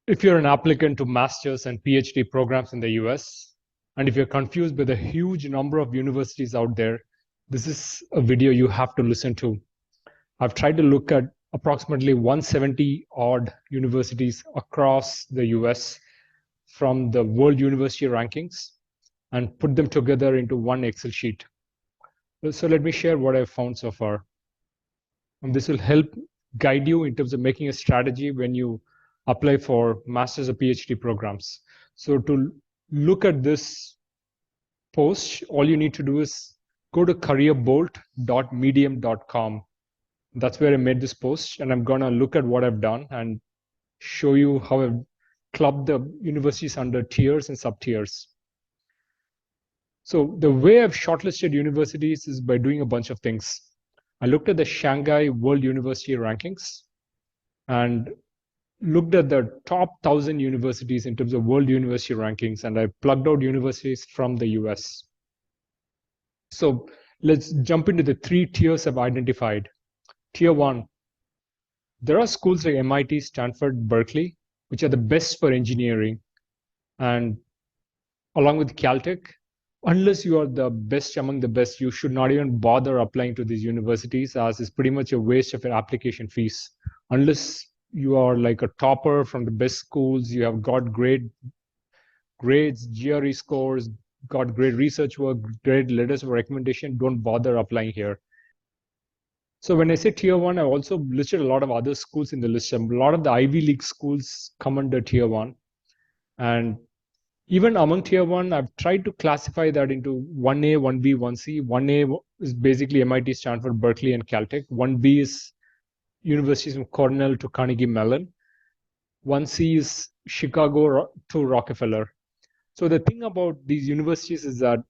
If you're an applicant to master's and PhD programs in the US, and if you're confused by the huge number of universities out there, this is a video you have to listen to. I've tried to look at approximately 170 odd universities across the US from the World University Rankings and put them together into one Excel sheet. So let me share what I've found so far. And this will help guide you in terms of making a strategy when you apply for master's or PhD programs. So to look at this post, all you need to do is go to careerbolt.medium.com. That's where I made this post, and I'm gonna look at what I've done and show you how I've clubbed the universities under tiers and sub-tiers. So the way I've shortlisted universities is by doing a bunch of things. I looked at the Shanghai World University Rankings and looked at the top 1,000 universities in terms of world university rankings, and I plugged out universities from the US. So let's jump into the 3 tiers I've identified. Tier 1, there are schools like MIT, Stanford, Berkeley, which are the best for engineering. And along with Caltech, unless you are the best among the best, you should not even bother applying to these universities, as it's pretty much a waste of your application fees. Unless you are like a topper from the best schools, you have got great grades, GRE scores, got great research work, great letters of recommendation, don't bother applying here. So when I say tier 1, I've also listed a lot of other schools in the list. A lot of the Ivy League schools come under tier 1. And even among tier 1, I've tried to classify that into 1A, 1B, 1C. 1A is basically MIT, Stanford, Berkeley, and Caltech. 1B is universities from Cornell to Carnegie Mellon. 1C is Chicago to Rockefeller. So the thing about these universities is that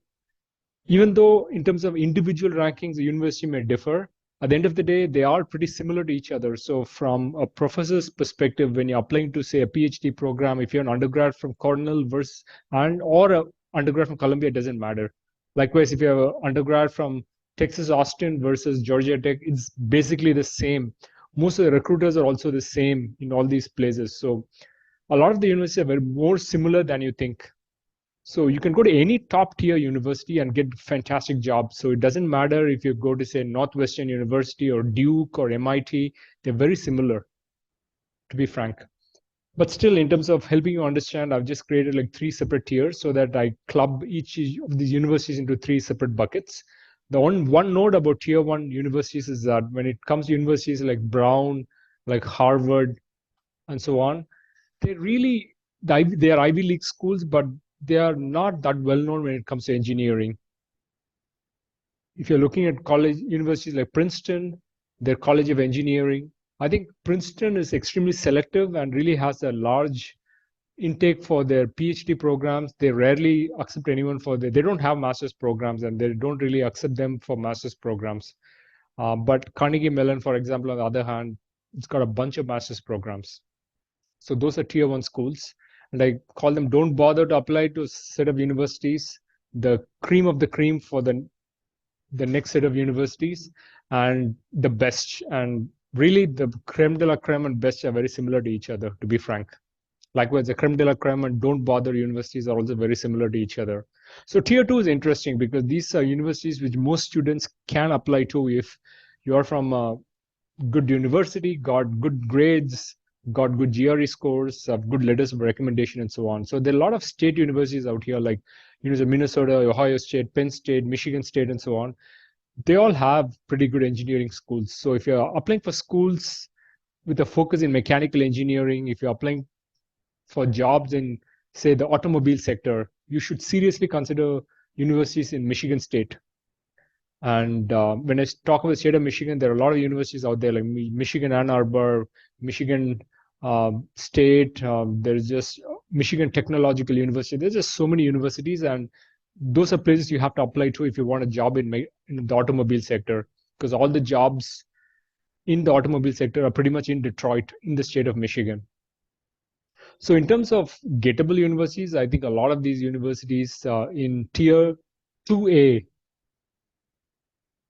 even though in terms of individual rankings, the university may differ, at the end of the day, they are pretty similar to each other. So from a professor's perspective, when you're applying to, say, a PhD program, if you're an undergrad from Cornell versus or an undergrad from Columbia, it doesn't matter. Likewise, if you have an undergrad from Texas Austin versus Georgia Tech, it's basically the same. Most of the recruiters are also the same in all these places. So a lot of the universities are very more similar than you think. So you can go to any top tier university and get fantastic jobs. So it doesn't matter if you go to, say, Northwestern University or Duke or MIT, they're very similar, to be frank. But still, in terms of helping you understand, I've just created like 3 separate tiers so that I club each of these universities into 3 separate buckets. The one note about tier 1 universities is that when it comes to universities like Brown, like Harvard, and so on, they are Ivy League schools, but they are not that well known when it comes to engineering. If you're looking at college universities like Princeton, their College of Engineering, I think Princeton is extremely selective and really has a large intake for their PhD programs. They rarely accept anyone they don't have master's programs, and they don't really accept them for master's programs. But Carnegie Mellon, for example, on the other hand, it's got a bunch of master's programs. So those are tier 1 schools. And I call them, don't bother to apply to a set of universities, the cream of the cream for the next set of universities, and the best. And really, the creme de la creme and best are very similar to each other, to be frank. Likewise, the creme de la creme and don't bother universities are also very similar to each other. So tier 2 is interesting because these are universities which most students can apply to if you are from a good university, got good grades, got good GRE scores, have good letters of recommendation, and so on. So there are a lot of state universities out here, like University of Minnesota, Ohio State, Penn State, Michigan State, and so on. They all have pretty good engineering schools. So if you're applying for schools with a focus in mechanical engineering, if you're applying for jobs in, say, the automobile sector, you should seriously consider universities in Michigan State. And when I talk about the state of Michigan, there are a lot of universities out there like Michigan Ann Arbor, Michigan State. There's just Michigan Technological University. There's just so many universities, and those are places you have to apply to if you want a job in the automobile sector, because all the jobs in the automobile sector are pretty much in Detroit, in the state of Michigan. So in terms of gettable universities, I think a lot of these universities in tier 2A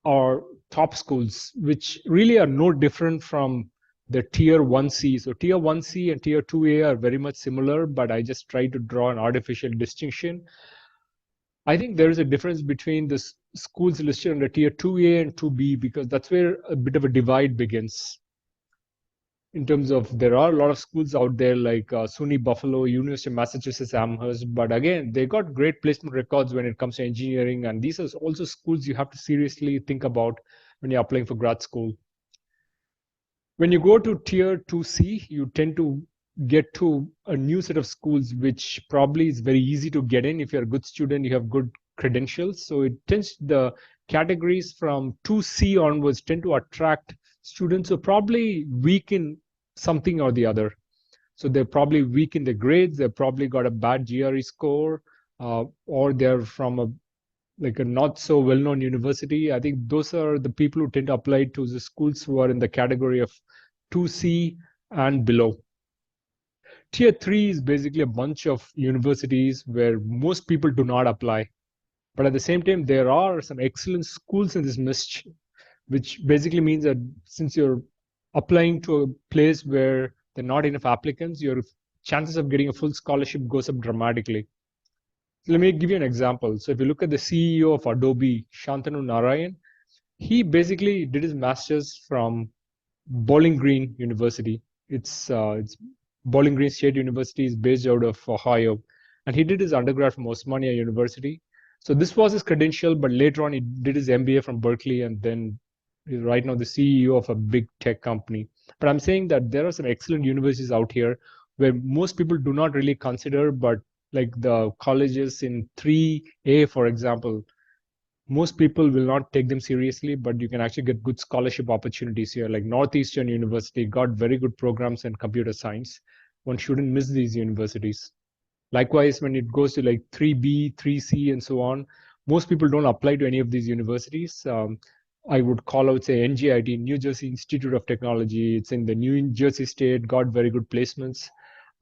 are top schools, which really are no different from the tier 1C. So tier 1C and tier 2A are very much similar, but I just try to draw an artificial distinction. I think there is a difference between the schools listed under tier 2A and 2B, because that's where a bit of a divide begins. In terms of, there are a lot of schools out there like SUNY Buffalo, University of Massachusetts Amherst, but again, they got great placement records when it comes to engineering, and these are also schools you have to seriously think about when you're applying for grad school. When you go to tier 2C, you tend to get to a new set of schools, which probably is very easy to get in. If you're a good student, you have good credentials. So it tends, the categories from 2C onwards tend to attract students who are probably weak in something or the other. So they're probably weak in the grades, they've probably got a bad GRE score, or they're from a not so well-known university. I think those are the people who tend to apply to the schools who are in the category of 2C and below. Tier 3 is basically a bunch of universities where most people do not apply. But at the same time, there are some excellent schools in this list, which basically means that since you're applying to a place where there are not enough applicants, your chances of getting a full scholarship goes up dramatically. So let me give you an example. So if you look at the CEO of Adobe, Shantanu Narayan, he basically did his master's from Bowling Green University. It's Bowling Green State University is based out of Ohio, and he did his undergrad from Osmania University. So this was his credential, but later on he did his MBA from Berkeley, and then he's right now the CEO of a big tech company. But I'm saying that there are some excellent universities out here where most people do not really consider, but like the colleges in 3A, for example, most people will not take them seriously, but you can actually get good scholarship opportunities here. Like Northeastern University got very good programs in computer science. One shouldn't miss these universities. Likewise, when it goes to like 3B, 3C, and so on, most people don't apply to any of these universities. I would call out, say, NJIT, New Jersey Institute of Technology. It's in the New Jersey state, got very good placements.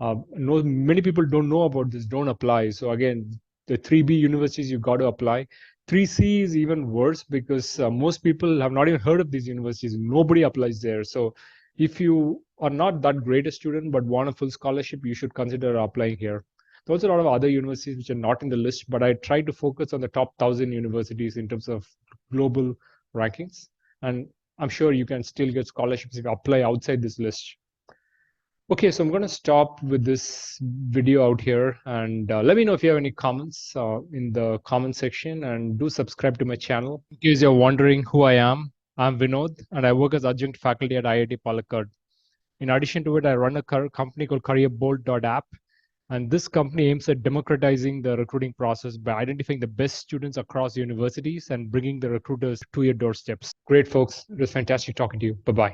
Many people don't know about this, don't apply. So again, the 3B universities, you've got to apply. 3C is even worse because most people have not even heard of these universities. Nobody applies there. So if you are not that great a student but want a full scholarship, you should consider applying here. There's a lot of other universities which are not in the list, but I try to focus on the top 1,000 universities in terms of global rankings. And I'm sure you can still get scholarships if you apply outside this list. Okay, so I'm going to stop with this video out here, and let me know if you have any comments in the comment section, and do subscribe to my channel. In case you're wondering who I am, I'm Vinod, and I work as adjunct faculty at IIT Palakkad. In addition to it, I run a company called CareerBolt.app, and this company aims at democratizing the recruiting process by identifying the best students across universities and bringing the recruiters to your doorsteps. Great, folks. It was fantastic talking to you. Bye-bye.